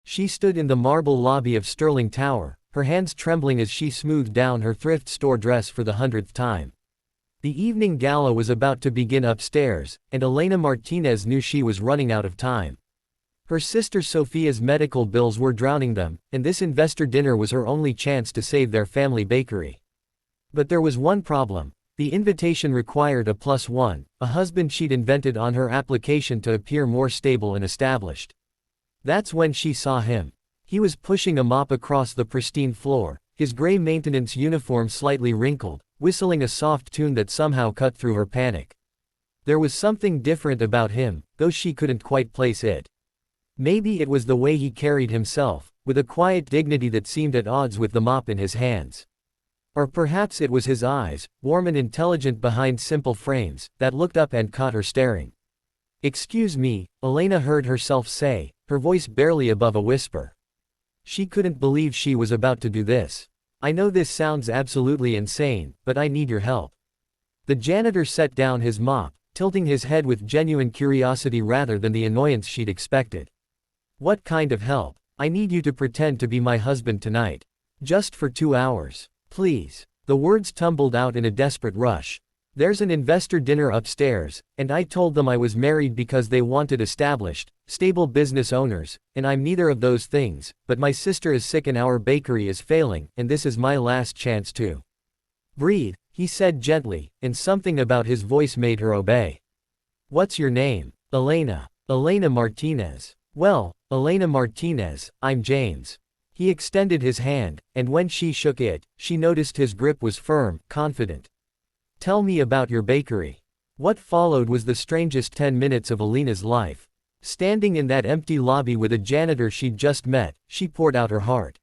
She stood in the marble lobby of Sterling Tower, her hands trembling as she smoothed down her thrift store dress for the 100th time. The evening gala was about to begin upstairs, and Elena Martinez knew she was running out of time. Her sister Sophia's medical bills were drowning them, and this investor dinner was her only chance to save their family bakery. But there was one problem. The invitation required a +1, a husband she'd invented on her application to appear more stable and established. That's when she saw him. He was pushing a mop across the pristine floor, his gray maintenance uniform slightly wrinkled, whistling a soft tune that somehow cut through her panic. There was something different about him, though she couldn't quite place it. Maybe it was the way he carried himself, with a quiet dignity that seemed at odds with the mop in his hands. Or perhaps it was his eyes, warm and intelligent behind simple frames, that looked up and caught her staring. "Excuse me," Elena heard herself say, her voice barely above a whisper. She couldn't believe she was about to do this. "I know this sounds absolutely insane, but I need your help." The janitor set down his mop, tilting his head with genuine curiosity rather than the annoyance she'd expected. "What kind of help?" "I need you to pretend to be my husband tonight. Just for 2 hours. Please." The words tumbled out in a desperate rush. "There's an investor dinner upstairs, and I told them I was married because they wanted established, stable business owners, and I'm neither of those things, but my sister is sick and our bakery is failing, and this is my last chance to breathe," he said gently, and something about his voice made her obey. "What's your name?" "Elena. Elena Martinez." "Well, Elena Martinez, I'm James." He extended his hand, and when she shook it, she noticed his grip was firm, confident. "Tell me about your bakery." What followed was the strangest 10 minutes of Elena's life. Standing in that empty lobby with a janitor she'd just met, she poured out her heart.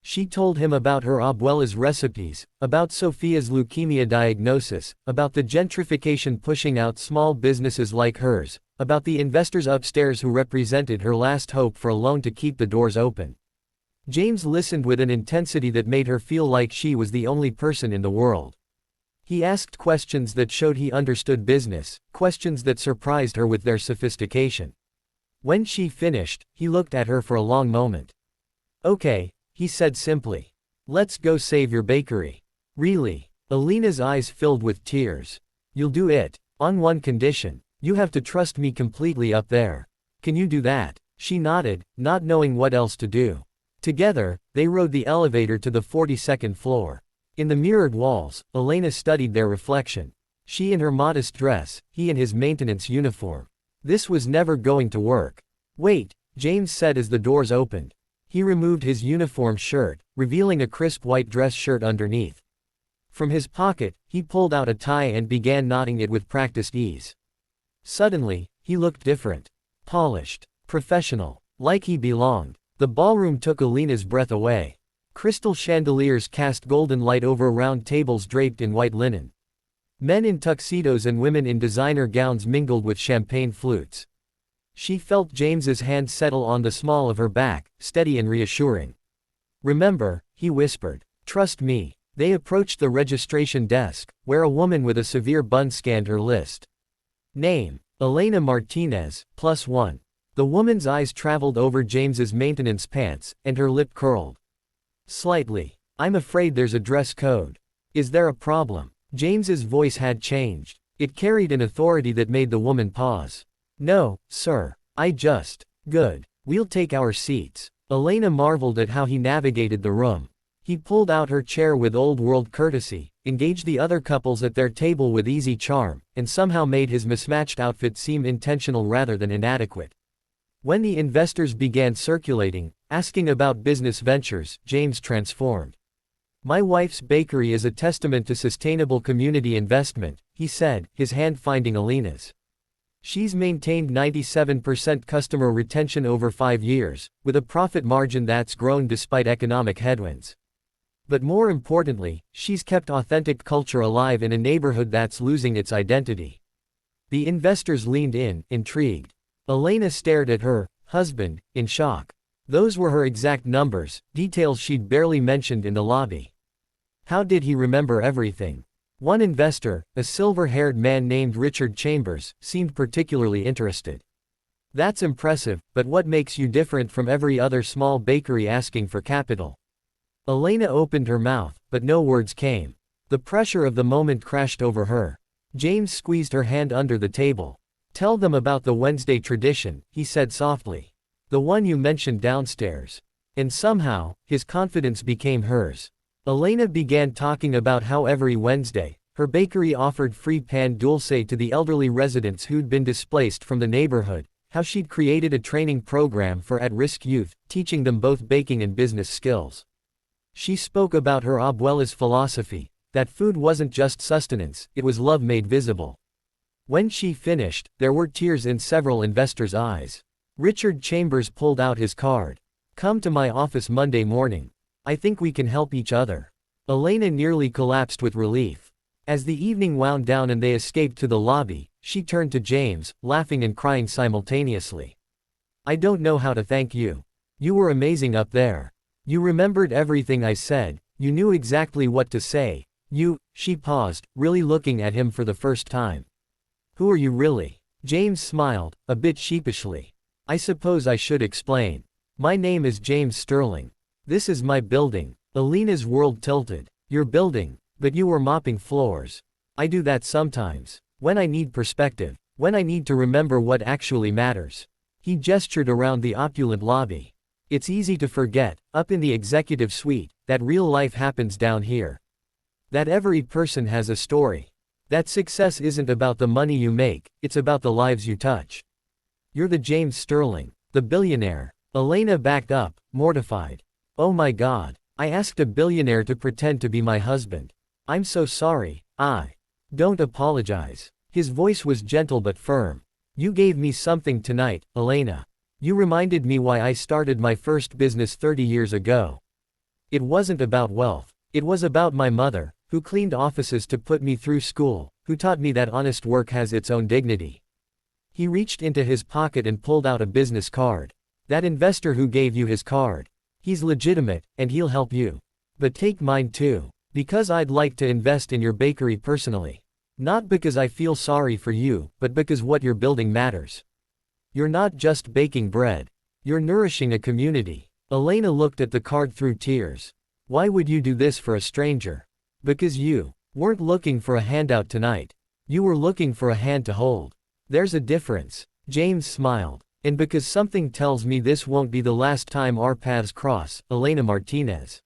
She told him about her abuela's recipes, about Sophia's leukemia diagnosis, about the gentrification pushing out small businesses like hers, about the investors upstairs who represented her last hope for a loan to keep the doors open. James listened with an intensity that made her feel like she was the only person in the world. He asked questions that showed he understood business, questions that surprised her with their sophistication. When she finished, he looked at her for a long moment. "Okay," he said simply. "Let's go save your bakery." "Really?" Elena's eyes filled with tears. "You'll do it. On one condition. You have to trust me completely up there. Can you do that?" She nodded, not knowing what else to do. Together, they rode the elevator to the 42nd floor. In the mirrored walls, Elena studied their reflection. She in her modest dress, he in his maintenance uniform. This was never going to work. "Wait," James said as the doors opened. He removed his uniform shirt, revealing a crisp white dress shirt underneath. From his pocket, he pulled out a tie and began knotting it with practiced ease. Suddenly, he looked different. Polished. Professional. Like he belonged. The ballroom took Elena's breath away. Crystal chandeliers cast golden light over round tables draped in white linen. Men in tuxedos and women in designer gowns mingled with champagne flutes. She felt James's hand settle on the small of her back, steady and reassuring. "Remember," he whispered. "Trust me." They approached the registration desk, where a woman with a severe bun scanned her list. "Name: Elena Martinez, +1. The woman's eyes traveled over James's maintenance pants, and her lip curled slightly. "I'm afraid there's a dress code. Is there a problem?" James's voice had changed. It carried an authority that made the woman pause. "No, sir. Good. We'll take our seats." Elena marveled at how he navigated the room. He pulled out her chair with old-world courtesy, engaged the other couples at their table with easy charm, and somehow made his mismatched outfit seem intentional rather than inadequate. When the investors began circulating, asking about business ventures, James transformed. "My wife's bakery is a testament to sustainable community investment," he said, his hand finding Elena's. "She's maintained 97% customer retention over 5 years, with a profit margin that's grown despite economic headwinds. But more importantly, she's kept authentic culture alive in a neighborhood that's losing its identity." The investors leaned in, intrigued. Elena stared at her husband, in shock. Those were her exact numbers, details she'd barely mentioned in the lobby. How did he remember everything? One investor, a silver-haired man named Richard Chambers, seemed particularly interested. That's impressive, but what makes you different from every other small bakery asking for capital? Elena opened her mouth, but no words came. The pressure of the moment crashed over her. James squeezed her hand under the table. Tell them about the Wednesday tradition, he said softly. The one you mentioned downstairs. And somehow, his confidence became hers. Elena began talking about how every Wednesday, her bakery offered free pan dulce to the elderly residents who'd been displaced from the neighborhood, how she'd created a training program for at-risk youth, teaching them both baking and business skills. She spoke about her abuela's philosophy, that food wasn't just sustenance, it was love made visible. When she finished, there were tears in several investors' eyes. Richard Chambers pulled out his card. Come to my office Monday morning. I think we can help each other. Elena nearly collapsed with relief. As the evening wound down and they escaped to the lobby, she turned to James, laughing and crying simultaneously. I don't know how to thank you. You were amazing up there. You remembered everything I said, you knew exactly what to say. She paused, really looking at him for the first time. Who are you really? James smiled, a bit sheepishly. I suppose I should explain. My name is James Sterling. This is my building. Elena's world tilted. Your building, but you were mopping floors. I do that sometimes. When I need perspective. When I need to remember what actually matters. He gestured around the opulent lobby. It's easy to forget, up in the executive suite, that real life happens down here. That every person has a story. That success isn't about the money you make, it's about the lives you touch. You're the James Sterling, the billionaire. Elena backed up, mortified. Oh my God, I asked a billionaire to pretend to be my husband. I'm so sorry. Don't apologize. His voice was gentle but firm. You gave me something tonight, Elena. You reminded me why I started my first business 30 years ago. It wasn't about wealth. It was about my mother, who cleaned offices to put me through school, who taught me that honest work has its own dignity. He reached into his pocket and pulled out a business card. That investor who gave you his card. He's legitimate, and he'll help you. But take mine too. Because I'd like to invest in your bakery personally. Not because I feel sorry for you, but because what you're building matters. You're not just baking bread. You're nourishing a community. Elena looked at the card through tears. Why would you do this for a stranger? Because you weren't looking for a handout tonight. You were looking for a hand to hold. There's a difference. James smiled. And because something tells me this won't be the last time our paths cross, Elena Martinez.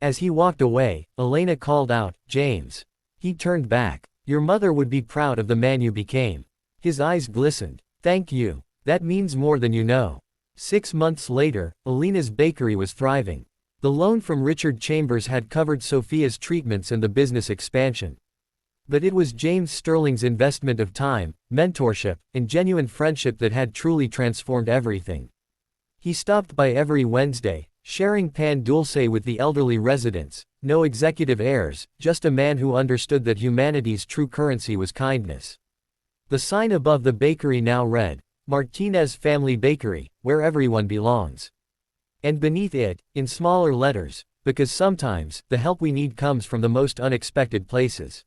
As he walked away, Elena called out, James. He turned back. Your mother would be proud of the man you became. His eyes glistened. Thank you. That means more than you know. 6 months later, Elena's bakery was thriving. The loan from Richard Chambers had covered Sophia's treatments and the business expansion. But it was James Sterling's investment of time, mentorship, and genuine friendship that had truly transformed everything. He stopped by every Wednesday, sharing pan dulce with the elderly residents, no executive heirs, just a man who understood that humanity's true currency was kindness. The sign above the bakery now read, Martinez Family Bakery, where everyone belongs. And beneath it, in smaller letters, because sometimes, the help we need comes from the most unexpected places.